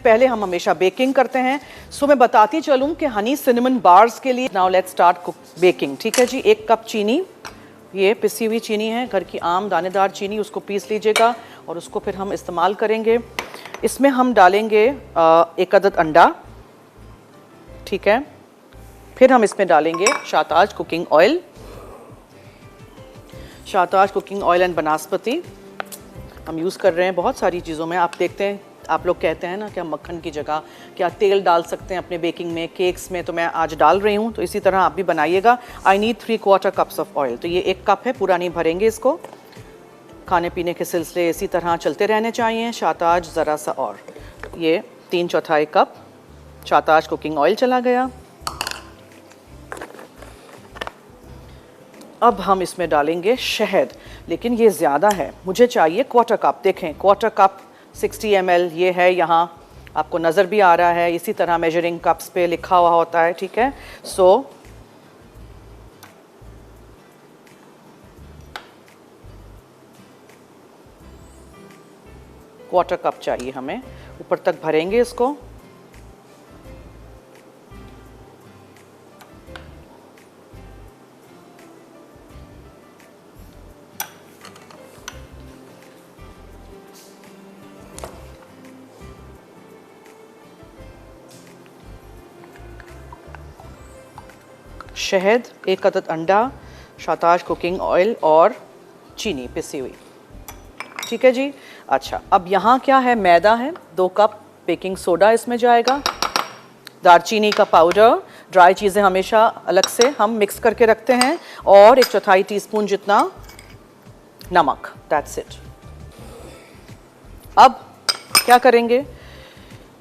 पहले हम हमेशा बेकिंग करते हैं। सो मैं बताती चलूं कि हनी सिनेमन बार्स के लिए नाउ लेट्स स्टार्ट बेकिंग। ठीक है जी। 1 कप चीनी, ये पिसी हुई चीनी है, घर की आम दानेदार चीनी, उसको पीस लीजिएगा और उसको फिर हम इस्तेमाल करेंगे। इसमें हम डालेंगे 1 अदद अंडा। ठीक है। फिर हम इसमें डालेंगे Shahtaj cooking oil, Shahtaj cooking oil and बनास्पति हम यूज़ कर रहे हैं बहुत सारी चीज़ों में। आप देखते हैं, आप लोग कहते हैं ना कि हम मक्खन की जगह क्या तेल डाल सकते हैं अपने बेकिंग में, केक्स में, तो मैं आज डाल रही हूँ। तो इसी तरह आप भी बनाइएगा। I need 3/4 cups of oil. तो ये 1 कप है, पूरा नहीं भरेंगे इसको। खाने पीने के सिलसिले इसी तरह चलते रहने चाहिए। शाहताज ज़रा सा और, ये 3/4 कप शाहताज कुकिंग ऑयल चला गया। अब हम इसमें डालेंगे शहद, लेकिन ये ज़्यादा है, मुझे चाहिए 1/4 कप। देखें 1/4 कप 60 ml ये है, यहाँ आपको नज़र भी आ रहा है, इसी तरह मेजरिंग कप्स पे लिखा हुआ होता है। ठीक है। सो 1/4 कप चाहिए हमें। ऊपर तक भरेंगे इसको। शहद, 1 अदद अंडा, शाहताज कुकिंग ऑयल और चीनी पिसी हुई। ठीक है जी। अच्छा, अब यहाँ क्या है, मैदा है, 2 कप बेकिंग सोडा इसमें जाएगा, दालचीनी का पाउडर, ड्राई चीज़ें हमेशा अलग से हम मिक्स करके रखते हैं, और 1/4 टीस्पून जितना नमक। That's it. अब क्या करेंगे,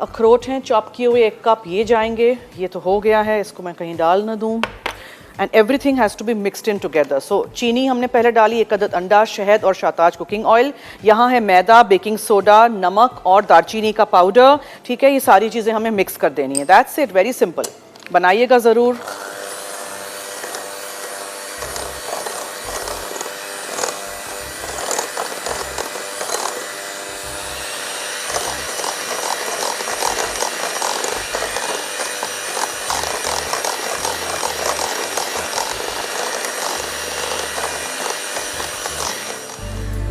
अखरोट हैं चॉप किए हुए 1 कप, ये जाएंगे। ये तो हो गया है, इसको मैं कहीं डाल ना दूँ। And everything has to be mixed in together. So चीनी हमने पहले डाली, 1 अदद अंडा, शहद और शाहताज कुकिंग ऑयल। यहाँ है मैदा, बेकिंग सोडा, नमक और दालचीनी का पाउडर। ठीक है। ये सारी चीज़ें हमें मिक्स कर देनी है। That's it, very simple. बनाइएगा ज़रूर।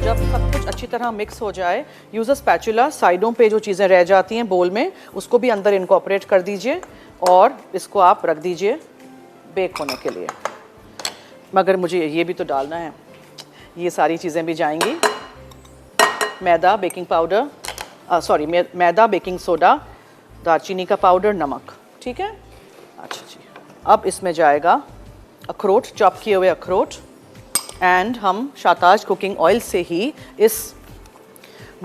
जब सब कुछ अच्छी तरह मिक्स हो जाए, यूज़ अ स्पैचुला, साइडों पे जो चीज़ें रह जाती हैं बोल में, उसको भी अंदर इनकॉर्पोरेट कर दीजिए और इसको आप रख दीजिए बेक होने के लिए। मगर मुझे ये भी तो डालना है, ये सारी चीज़ें भी जाएंगी। मैदा, बेकिंग पाउडर, सॉरी मैदा, बेकिंग सोडा, दालचीनी का पाउडर, नमक। ठीक है। अच्छा जी। अब इसमें जाएगा अखरोट, चॉप किए हुए अखरोट, एंड हम शाहताज कुकिंग ऑयल से ही इस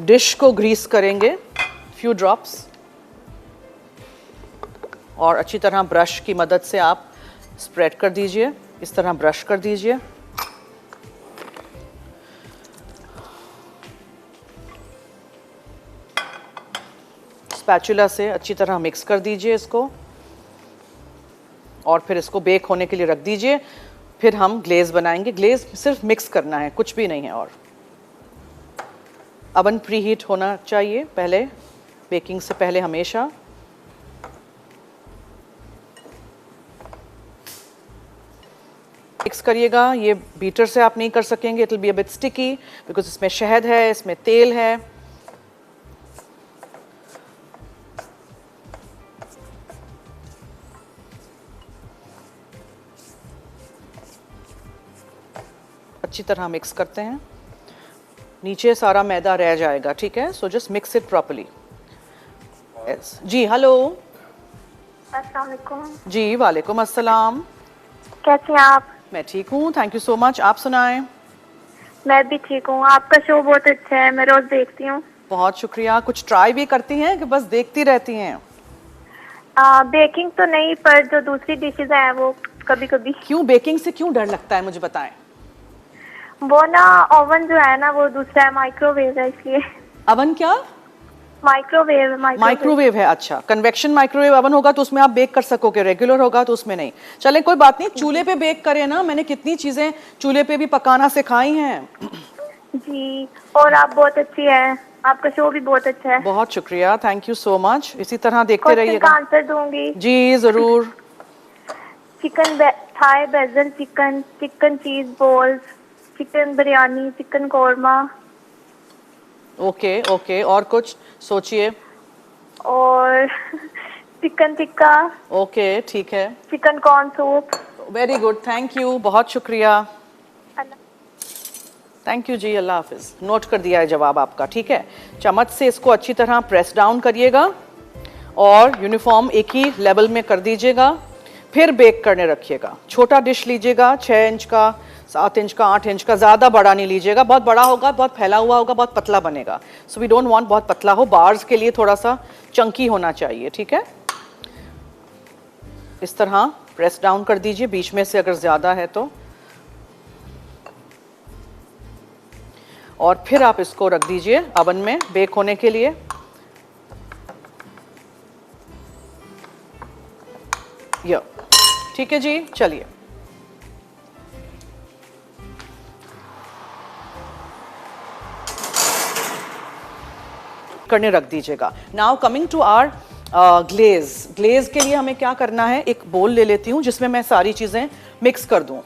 डिश को ग्रीस करेंगे, फ्यू ड्रॉप्स, और अच्छी तरह ब्रश की मदद से आप स्प्रेड कर दीजिए। इस तरह ब्रश कर दीजिए। स्पैचुला से अच्छी तरह मिक्स कर दीजिए इसको, और फिर इसको बेक होने के लिए रख दीजिए। फिर हम ग्लेज बनाएंगे। ग्लेज सिर्फ मिक्स करना है, कुछ भी नहीं है। और अवन प्री हीट होना चाहिए पहले, बेकिंग से पहले हमेशा। मिक्स करिएगा। ये बीटर से आप नहीं कर सकेंगे, it will be a bit sticky because इसमें शहद है, इसमें तेल है। अच्छी तरह मिक्स करते हैं, नीचे सारा मैदा रह जाएगा। ठीक है। So just mix it properly. Yes जी। हेलो। अस्सलाम वालेकुम। जी वालेकुम अस्सलाम। कैसे हैं आप? मैं ठीक हूँ, थैंक यू सो मच। आप सुनाएं। मैं भी ठीक हूँ। आपका शो बहुत अच्छा है, मैं रोज देखती हूँ। बहुत शुक्रिया। कुछ ट्राई भी करती हैं कि बस देखती रहती हैं? बेकिंग तो नहीं, पर जो दूसरी डिशेज हैं वो कभी कभी। क्यों, बेकिंग से क्यों डर लगता है, मुझे बताएं। वो ना ओवन जो है ना वो दूसरा है, माइक्रोवेव है, इसलिए। अवन क्या? माइक्रोवेव। माइक्रोवेव है। अच्छा, कन्वेक्शन माइक्रोवेव अवन होगा तो उसमें आप बेक कर सकोगे, रेगुलर होगा तो उसमें नहीं। चले कोई बात नहीं, चूल्हे पे बेक करें ना, मैंने कितनी चीजें चूल्हे पे भी पकाना सिखाई हैं। जी, और आप बहुत अच्छी हैं। आपका शो भी बहुत अच्छा है। बहुत शुक्रिया, थैंक यू सो मच। इसी तरह देखते क्वेश्चन का रहिएगा। आंसर दूंगी। जी ज़रूर। Chicken Thai basil chicken, chicken cheese balls, chicken biryani, chicken korma okay okay, और कुछ सोचिए। और चिकन टिक्का, ओके ठीक है, chicken corn soup. Very good, thank you, बहुत शुक्रिया। अल्लाह। थैंक यू जी, अल्लाह हाफिज़। नोट कर दिया है जवाब आपका, ठीक है। चम्मच से इसको अच्छी तरह प्रेस डाउन करिएगा और यूनिफॉर्म एक ही लेवल में कर दीजिएगा। फिर बेक करने रखिएगा। छोटा डिश लीजिएगा, 6 इंच का, 7 इंच का, 8 इंच का, ज़्यादा बड़ा नहीं लीजिएगा। बहुत बड़ा होगा, बहुत फैला हुआ होगा, बहुत पतला बनेगा। सो वी डोंट वांट बहुत पतला हो, बार्स के लिए थोड़ा सा चंकी होना चाहिए, ठीक है। इस तरह प्रेस डाउन कर दीजिए, बीच में से अगर ज़्यादा है तो। और फिर आप इसको रख दीजिए अवन में बेक होने के लिए। ये ठीक है जी, चलिए। करने रख दीजिएगा। Now coming to our glaze. Glaze के लिए हमें क्या करना है, एक बोल ले लेती हूँ जिसमें मैं सारी चीज़ें मिक्स कर दूँ।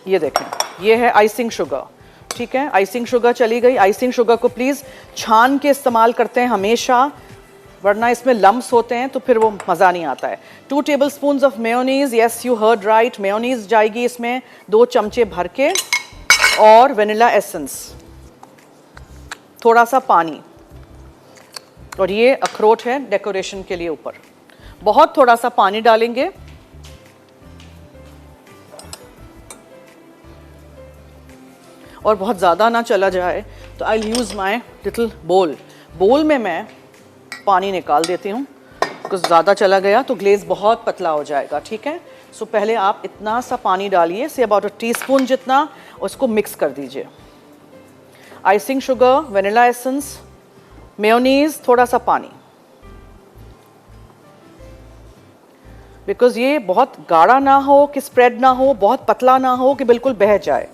ये देखें, ये है आइसिंग शुगर, ठीक है। आइसिंग शुगर चली गई। आइसिंग शुगर को प्लीज़ छान के इस्तेमाल करते हैं हमेशा, वरना इसमें लम्स होते हैं तो फिर वो मज़ा नहीं आता है। 2 tablespoons of mayonnaise, yes you heard right, mayonnaise जाएगी इसमें 2 चमचे भर के, और वेनिला एसेंस, थोड़ा सा पानी, और ये अखरोट है डेकोरेशन के लिए ऊपर। बहुत थोड़ा सा पानी डालेंगे, और बहुत ज़्यादा ना चला जाए तो आई यूज़ माई लिटिल बोल। बोल में मैं पानी निकाल देती हूँ, कुछ ज़्यादा चला गया तो ग्लेज़ बहुत पतला हो जाएगा, ठीक है। सो पहले आप इतना सा पानी डालिए, से अबाउट 1 टीस्पून जितना, उसको मिक्स कर दीजिए। Icing sugar, vanilla essence, mayonnaise, थोड़ा सा पानी, बिकॉज ये बहुत गाढ़ा ना हो कि स्प्रेड ना हो, बहुत पतला ना हो कि बिल्कुल बह जाए।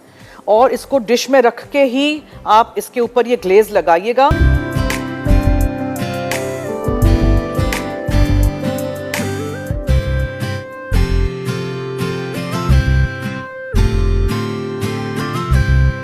और इसको डिश में रख के ही आप इसके ऊपर ये ग्लेज़ लगाइएगा।